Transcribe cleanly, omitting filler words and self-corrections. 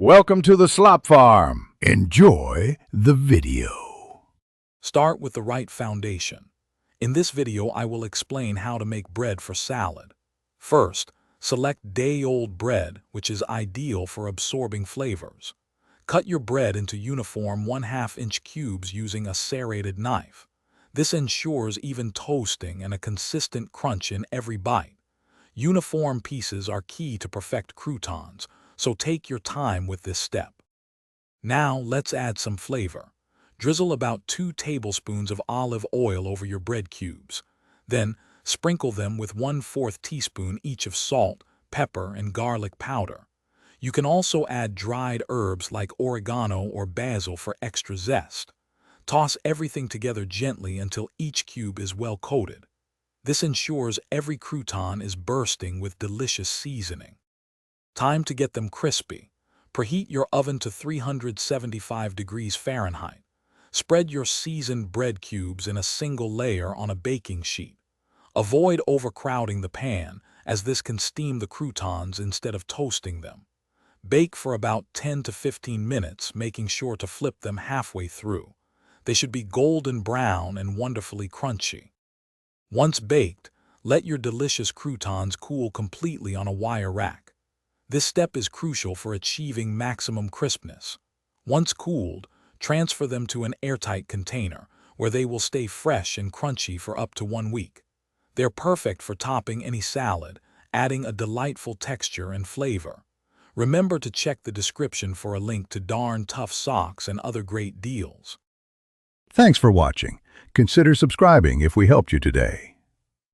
Welcome to the Slop Farm. Enjoy the video. Start with the right foundation. In this video, I will explain how to make bread for salad. First, select day-old bread, which is ideal for absorbing flavors. Cut your bread into uniform 1/2-inch cubes using a serrated knife. This ensures even toasting and a consistent crunch in every bite. Uniform pieces are key to perfect croutons, so take your time with this step. Now let's add some flavor. Drizzle about 2 tablespoons of olive oil over your bread cubes. Then sprinkle them with 1/4 teaspoon each of salt, pepper, and garlic powder. You can also add dried herbs like oregano or basil for extra zest. Toss everything together gently until each cube is well coated. This ensures every crouton is bursting with delicious seasoning. Time to get them crispy. Preheat your oven to 375 degrees Fahrenheit. Spread your seasoned bread cubes in a single layer on a baking sheet. Avoid overcrowding the pan, as this can steam the croutons instead of toasting them. Bake for about 10 to 15 minutes, making sure to flip them halfway through. They should be golden brown and wonderfully crunchy. Once baked, let your delicious croutons cool completely on a wire rack. This step is crucial for achieving maximum crispness. Once cooled, transfer them to an airtight container, where they will stay fresh and crunchy for up to 1 week. They're perfect for topping any salad, adding a delightful texture and flavor. Remember to check the description for a link to Darn Tough socks and other great deals. Thanks for watching. Consider subscribing if we helped you today.